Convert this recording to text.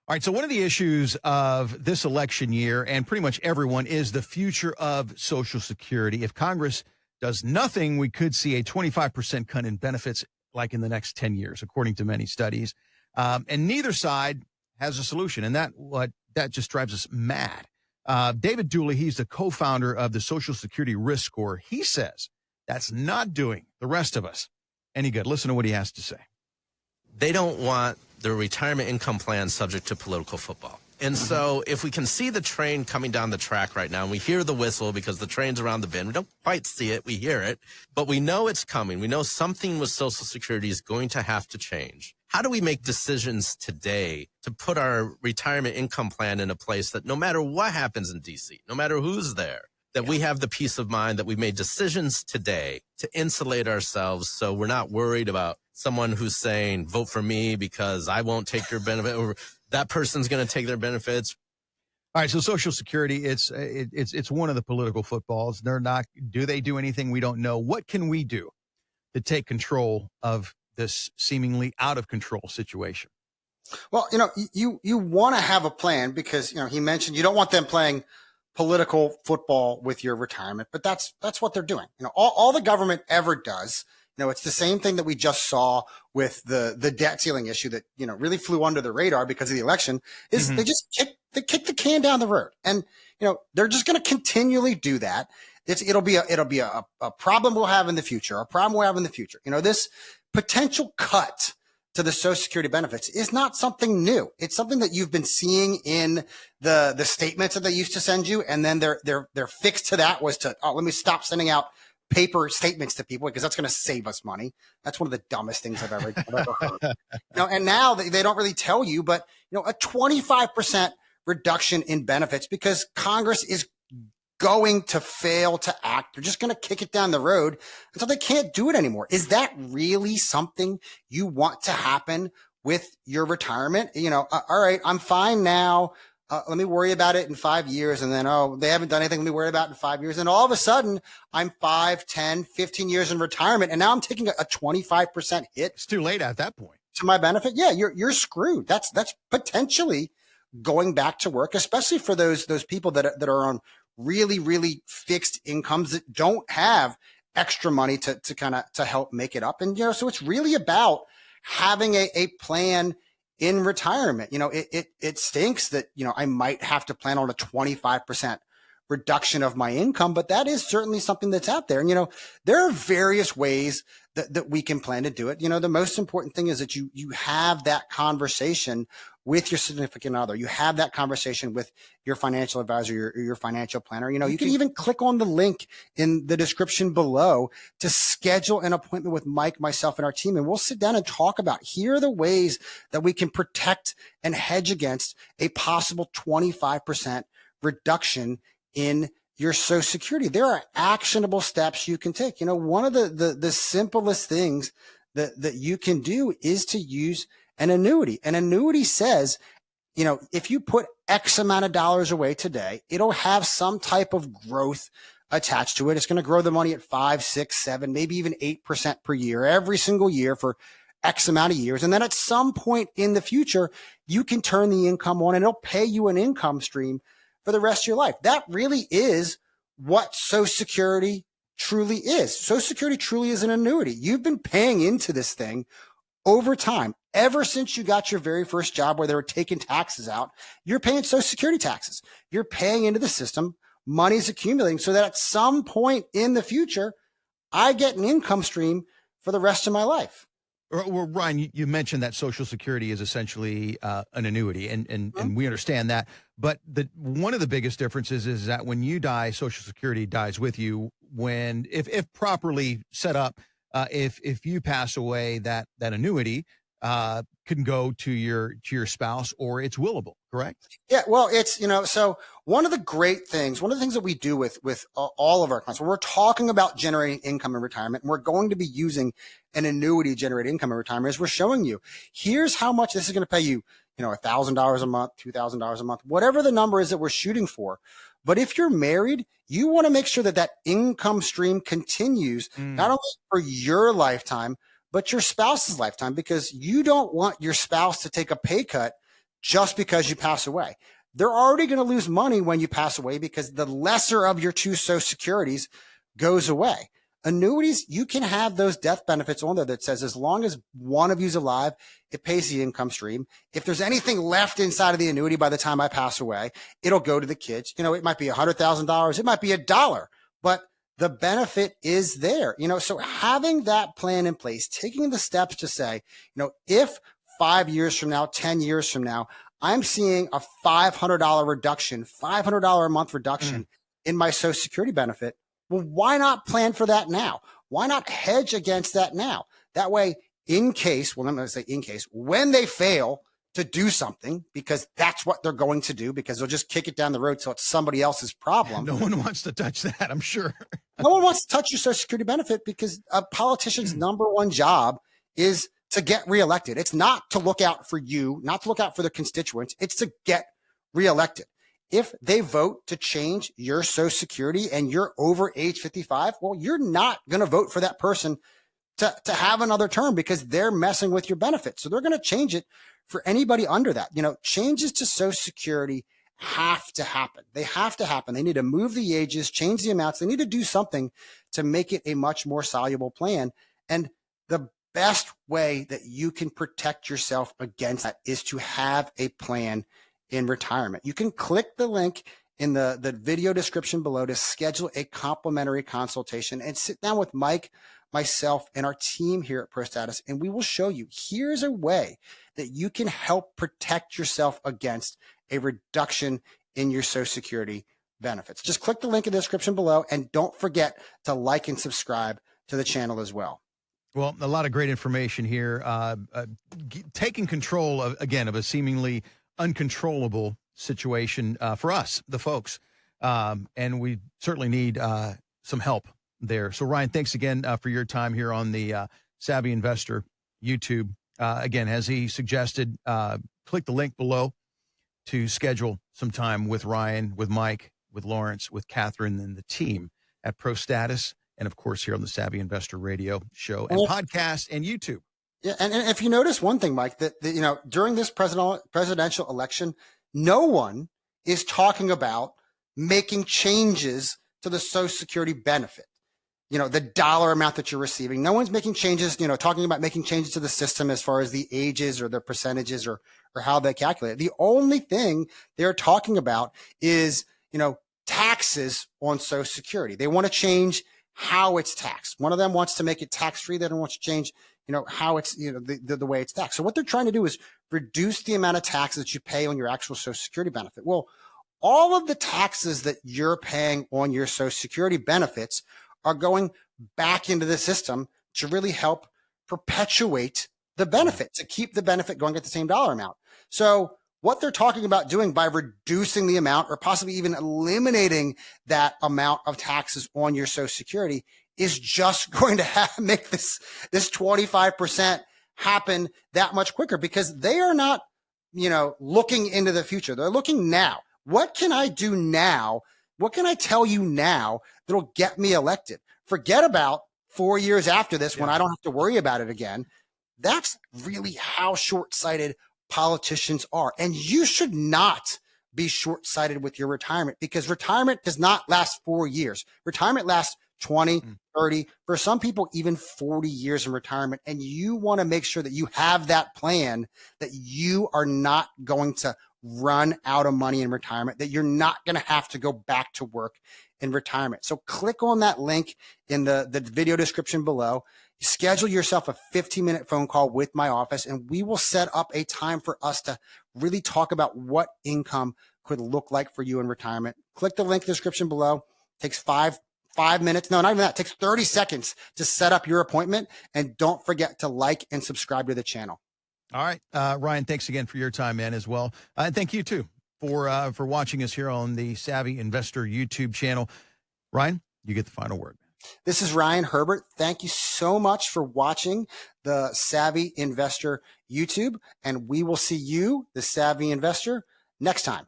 All right, so one of the issues of this election year, and pretty much everyone, is the future of Social Security. If Congress does nothing, we could see a 25% cut in benefits like in the next 10 years, according to many studies. And neither side has a solution, and that just drives us mad. David Dooley, he's the co-founder of the Social Security Risk Score. He says that's not doing the rest of us any good. Listen to what he has to say. They don't want their retirement income plan subject to political football. And so if we can see the train coming down the track right now, and we hear the whistle because the train's around the bend, we don't quite see it, we hear it, but we know it's coming. We know something with Social Security is going to have to change. How do we make decisions today to put our retirement income plan in a place that no matter what happens in D.C., no matter who's there, that we have the peace of mind that we've made decisions today to insulate ourselves so we're not worried about someone who's saying, vote for me because I won't take your benefit, or that person's going to take their benefits. All right, so Social Security, it's one of the political footballs. Do they do anything? We don't know. What can we do to take control of this seemingly out of control situation? Well, you want to have a plan because, he mentioned you don't want them playing political football with your retirement, but that's what they're doing. All the government ever does, it's the same thing that we just saw with the debt ceiling issue that, really flew under the radar because of the election is they just kick the can down the road. And, they're just going to continually do that. It'll be a problem we'll have in the future, this potential cut to the Social Security benefits is not something new. It's something that you've been seeing in the statements that they used to send you. And then their fix to that was let me stop sending out paper statements to people because that's going to save us money. That's one of the dumbest things I've ever heard. And now they don't really tell you, but a 25% reduction in benefits because Congress is going to fail to act. They're just going to kick it down the road until they can't do it anymore. Is that really something you want to happen with your retirement? All right, I'm fine now. Let me worry about it in 5 years. And then, they haven't done anything. Let me worry about it in 5 years. And all of a sudden I'm 5, 10, 15 years in retirement. And now I'm taking a 25% hit. It's too late at that point to my benefit. Yeah, you're screwed. That's potentially going back to work, especially for those people that are on really, really fixed incomes that don't have extra money to help make it up. And, so it's really about having a plan in retirement. It stinks that, I might have to plan on a 25% reduction of my income, but that is certainly something that's out there. And, there are various ways that we can plan to do it. The most important thing is that you have that conversation with your significant other. You have that conversation with your financial advisor, your financial planner. You can even click on the link in the description below to schedule an appointment with Mike, myself, and our team. And we'll sit down and talk about here are the ways that we can protect and hedge against a possible 25% reduction in your Social Security. There are actionable steps you can take. One of the simplest things that you can do is to use an annuity. An annuity says, if you put X amount of dollars away today, it'll have some type of growth attached to it. It's going to grow the money at 5, 6, 7, maybe even 8% per year, every single year for X amount of years. And then at some point in the future, you can turn the income on and it'll pay you an income stream for the rest of your life. That really is what Social Security truly is. Social Security truly is an annuity. You've been paying into this thing over time. Ever since you got your very first job where they were taking taxes out, you're paying Social Security taxes. You're paying into the system. Money's accumulating so that at some point in the future, I get an income stream for the rest of my life. Well, Ryan, you mentioned that Social Security is essentially an annuity, and we understand that. But one of the biggest differences is that when you die, Social Security dies with you. If properly set up, if you pass away, that annuity can go to your spouse, or it's willable, correct? Yeah, well, it's, so one of the things that we do with all of our clients, when we're talking about generating income in retirement, and we're going to be using an annuity to generate income in retirement, is we're showing you, here's how much this is going to pay you, $1,000 a month, $2,000 a month, whatever the number is that we're shooting for. But if you're married, you want to make sure that income stream continues, not only for your lifetime, but your spouse's lifetime, because you don't want your spouse to take a pay cut just because you pass away. They're already going to lose money when you pass away because the lesser of your two Social Securities goes away. Annuities, you can have those death benefits on there that says as long as one of you's alive, it pays the income stream. If there's anything left inside of the annuity by the time I pass away, it'll go to the kids. It might be $100,000, it might be $1, but the benefit is there. So having that plan in place, taking the steps to say, if 5 years from now, 10 years from now, I'm seeing a $500 reduction, $500 a month reduction in my Social Security benefit. Well, why not plan for that now? Why not hedge against that now? That way, in case, well, I'm going to say in case, when they fail to do something, because that's what they're going to do, because they'll just kick it down the road till it's somebody else's problem. No one wants to touch that, I'm sure. No one wants to touch your Social Security benefit because a politician's number one job is to get reelected. It's not to look out for you, not to look out for the constituents. It's to get reelected. If they vote to change your Social Security and you're over age 55, well, you're not going to vote for that person to have another term because they're messing with your benefits. So they're going to change it for anybody under that. Changes to Social Security have to happen. They have to happen. They need to move the ages, change the amounts. They need to do something to make it a much more soluble plan. And the best way that you can protect yourself against that is to have a plan in retirement. You can click the link in the video description below to schedule a complimentary consultation and sit down with Mike, myself, and our team here at ProStatus, and we will show you here's a way that you can help protect yourself against a reduction in your Social Security benefits. Just click the link in the description below, and don't forget to like and subscribe to the channel as well. Well, a lot of great information here. Taking control of a seemingly uncontrollable situation for us, the folks. And we certainly need some help there. So, Ryan, thanks again for your time here on the Savvy Investor YouTube. Again, as he suggested, click the link below to schedule some time with Ryan, with Mike, with Lawrence, with Catherine, and the team at ProStatus. And, of course, here on the Savvy Investor Radio show and podcast and YouTube. Yeah, and if you notice one thing, Mike, that during this presidential election, no one is talking about making changes to the Social Security benefit. The dollar amount that you're receiving. No one's making changes, talking about making changes to the system as far as the ages or the percentages or how they calculate it. The only thing they're talking about is, taxes on Social Security. They want to change how it's taxed. One of them wants to make it tax-free. They don't want to change how it's, the way it's taxed. So what they're trying to do is reduce the amount of taxes that you pay on your actual Social Security benefit. Well, all of the taxes that you're paying on your Social Security benefits are going back into the system to really help perpetuate the benefit, to keep the benefit going at the same dollar amount. So what they're talking about doing by reducing the amount or possibly even eliminating that amount of taxes on your Social Security is just going to make this 25% happen that much quicker because they are not, looking into the future. They're looking now. What can I do now? What can I tell you now that'll get me elected? Forget about 4 years after this when I don't have to worry about it again. That's really how short-sighted politicians are. And you should not be short-sighted with your retirement because retirement does not last 4 years. Retirement lasts 20, 30, for some people, even 40 years in retirement. And you want to make sure that you have that plan, that you are not going to run out of money in retirement, that you're not going to have to go back to work in retirement. So click on that link in the video description below. Schedule yourself a 15-minute phone call with my office, and we will set up a time for us to really talk about what income could look like for you in retirement. Click the link in the description below. Takes five minutes. No, not even that. It takes 30 seconds to set up your appointment. And don't forget to like and subscribe to the channel. All right. Ryan, thanks again for your time, man, as well. And thank you, too, for watching us here on the Savvy Investor YouTube channel. Ryan, you get the final word. This is Ryan Herbert. Thank you so much for watching the Savvy Investor YouTube, and we will see you, the Savvy Investor, next time.